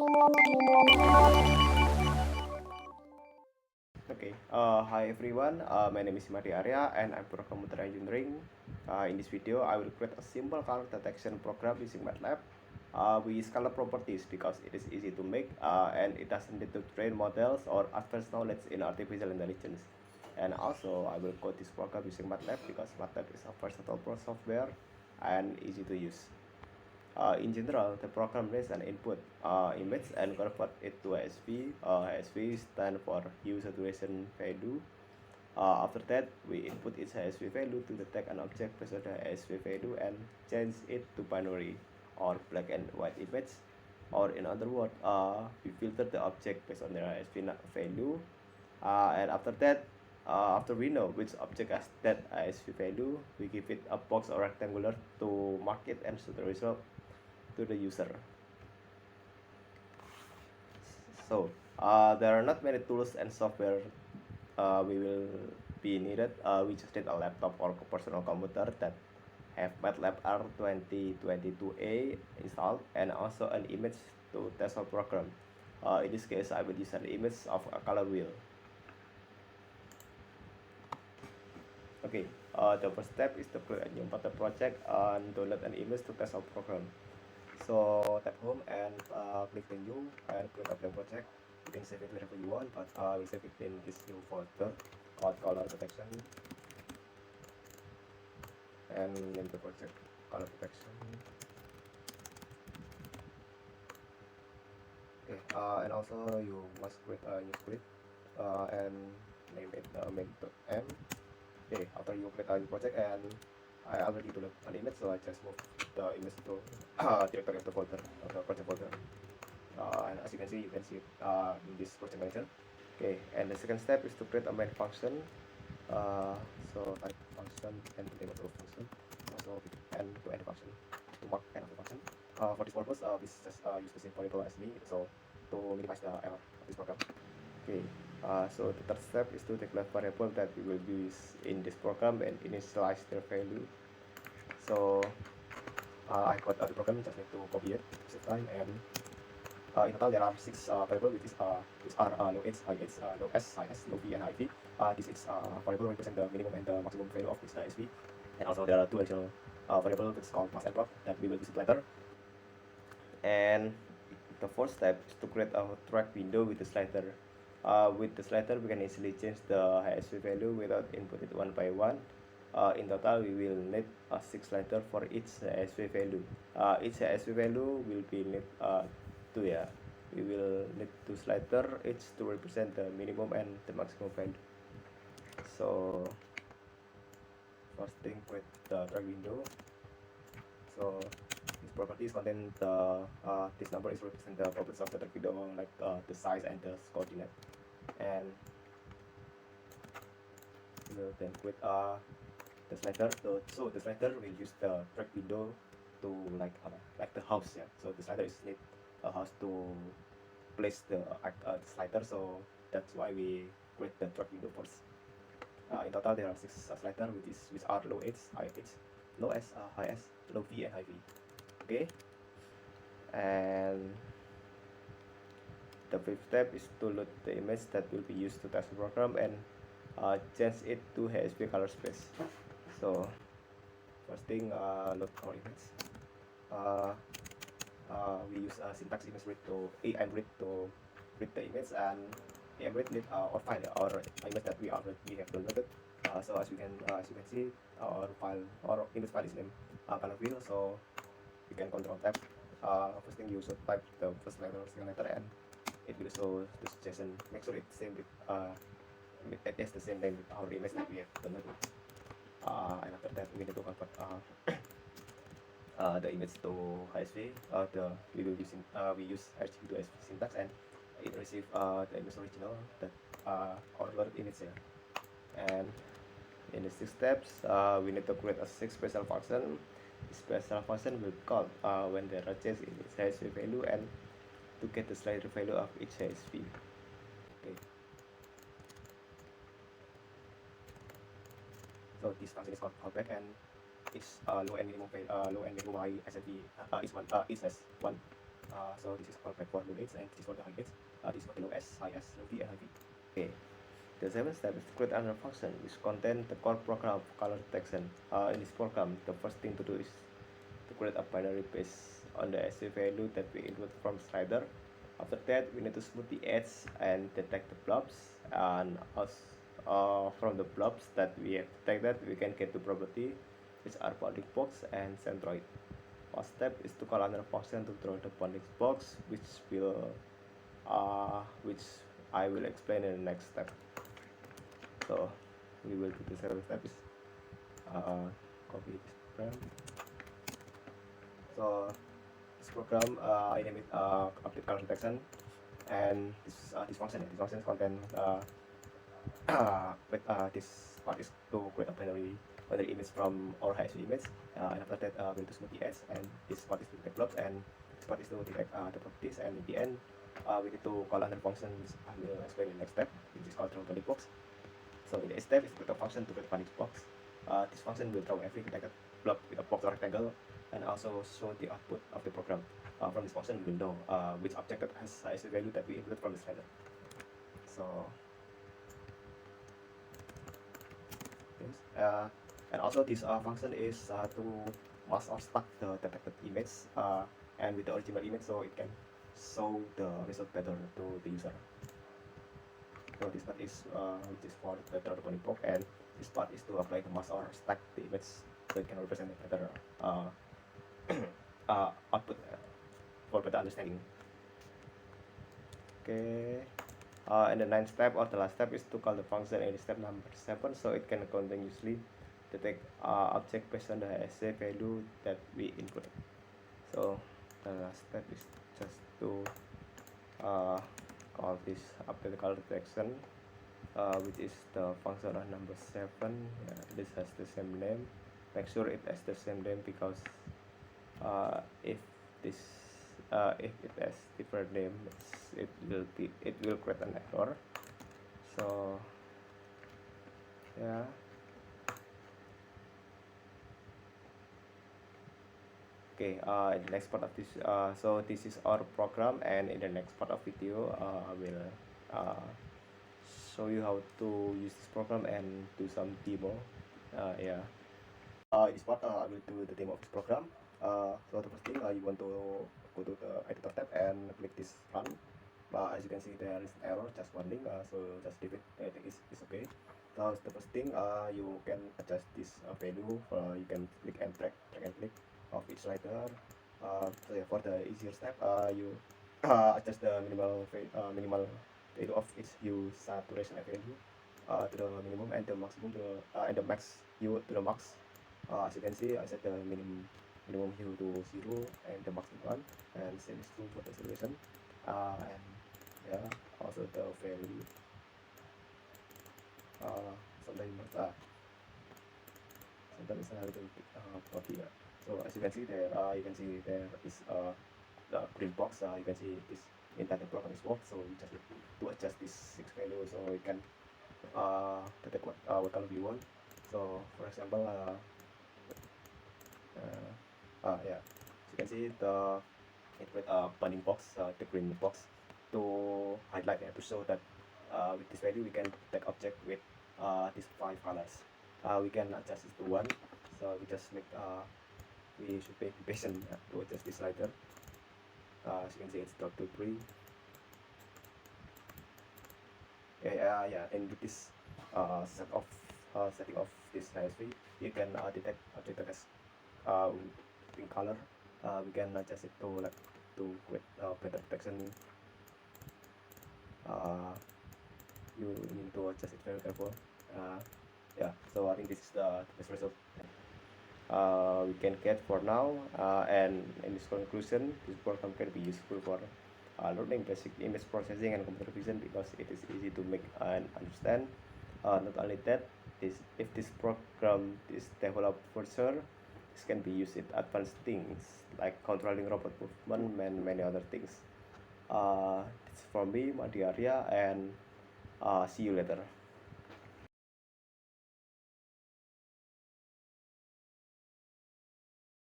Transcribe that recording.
Okay, hi everyone. My name is Madi Arya and I'm from Computer Engineering. In this video, I will create a simple color detection program using Matlab. We use color properties because it is easy to make and it doesn't need to train models or advanced knowledge in artificial intelligence. And also, I will code this program using Matlab because Matlab is a versatile software and easy to use. In general, the program reads an input image and convert it to ASV. ASV stand for user duration value. After that, we input its ASV value to detect an object based on the ASV value and change it to binary or black and white image. Or in other words, we filter the object based on their ASV value. And after that, after we know which object has that ASV value, we give it a box or rectangular to mark it and show the result to the user. So there are not many tools and software we will be needed. We just need a laptop or personal computer that have Matlab R2022A installed and also an image to test our program. In this case, I will use an image of a color wheel. Okay, the first step is to create a new project and download an image to test our program. So tap home and click the new and create a blank project. You can save it wherever you want, but we save it in this new folder called color protection and name the project color protection. Okay, and also you must create a new script and name it main.m. Okay, after you create a new project and I already download an image, so I just move the image to directory of the folder of the project folder. And as you can see it in this project manager. Okay, and the second step is to create a main function. So type function and the name of the function. Also and to end the function to mark end of the function. For this purpose, we just use the same variable as me, so to minimize the error of this program. Okay, so the third step is to declare variable that we will use in this program and initialize their value. So I got the program, just need to copy it, save time, and in total there are 6 variables which are low h, high h, low s, high s, low v, and high v. This is variable represent the minimum and the maximum value of this SV. And also there are 2 additional variables which is called mass and prop that we will visit later. And the fourth step is to create a track window with the slider. With the slider, we can easily change the HSV value without input it one by one. In total, we will need 6 slider for each HSV value. Each HSV value will be need 2 yeah. We will need 2 slider each to represent the minimum and the maximum value. So first thing, create the track window. So these properties contain the this number is represent the properties of the track window, like the size and the coordinate. And we will then create the slider. So the slider will use the track window to like the house, yeah. So the slider is need a house to place the slider. So that's why we create the track window first. In total, there are 6 slider which are low h, high h, low s, high s, low v, and high v. Okay, and the fifth step is to load the image that will be used to test the program and change it to HSV color space. So first thing, load our image. We use syntax image read to read to read the image, and read need our file or image that we have downloaded. So as you can see, our file or image file is named color wheel. So you can control tab. First thing, you should type the first letter or second letter, and it will show the suggestion. Make sure it's same with it is the same name with our image that we have downloaded. And after that, we need to convert the image to HSV. We use HSV to HSV syntax, and it receive the image original that our image here. And in the 6 steps, we need to create a 6 special function. The special function will call when there are changes in its HSV value and to get the slider value of each HSV. Okay. So this function is called callback, and its low and minimum high SLV is one each has one So this is called back for low gates, and this is for the high gates. This is for the low S, high S, low V, and high V. Okay. The seventh step is to create another function which contains the core program of color detection. In this program, the first thing to do is to create a binary based on the SC value that we input from slider. After that, we need to smooth the edge and detect the blobs. And from the blobs that we have detected, we can get the property which are bounding box and centroid. First step is to call another function to draw the bounding box, which I will explain in the next step. So we will do the several steps. Copy this program. So this program I name it update color detection, and this function contain this part is to create a binary image from our HSV image, and after that we need to smooth the edge, and this part is to detect blobs, and this part is to detect the properties, and in the end we need to call another function which I will explain in the next step, which is called draw bounding box. So in the step is to create a function to create a bounding box. This function will draw every detected blob with a box or rectangle, and also show the output of the program. From this function, we will know which object that has the value that we input from the slider. So, yes. And also this function is to mask or stack the detected image and with the original image, so it can show the result better to the user. So this part is which is for the draw bounding box, and this part is to apply the mask or stack the image so it can represent a better output for better understanding. Okay. And the ninth step or the last step is to call the function in step number 7, so it can continuously detect object based on the SA value that we input. So the last step is just to call this update color detection, which is the function of number 7. This has the same name. Make sure it has the same name, because if it has different name, it will create an error. So yeah. Okay, in the next part of this, so this is our program, and in the next part of video I will show you how to use this program and do some demo. Yeah. In this part I will do the demo of this program. So the first thing, you want to go to the editor tab and click this run. As you can see, there is an error, just warning, so just leave it. I think it's okay. So the first thing, you can adjust this value. You can click and drag and click of each slider. So yeah, for the easier step, you adjust the minimal value of each hue saturation value to the minimum, and the maximum and the max hue to the max. As you can see, I set the minimum hue to 0 and the maximum 1, and same is true for the saturation. And yeah, also the value sometimes sometimes a little bit blocky. So as you can see there, there is the green box. You can see this entire program is worked. So we just need to adjust this 6 value, so we can detect what color we want. So for example, yeah, so you can see it with a bounding box, the green box, to highlight and to show that with this value we can detect object with these 5 colors. We can adjust it to 1, so we just make we should be patient to adjust this slider. As you can see, it's drop to 3. Okay, yeah, and with this setting of this ISV, you can detect object that has pink color. We can adjust it to create better detection. You need to adjust it very careful. Yeah, so I think this is the best result we can get for now. And in this conclusion, this program can be useful for learning basic image processing and computer vision, because it is easy to make and understand. Not only that, if this program is developed further, this can be used in advanced things like controlling robot movement and many other things. It's from me, Madi Arya, and see you later.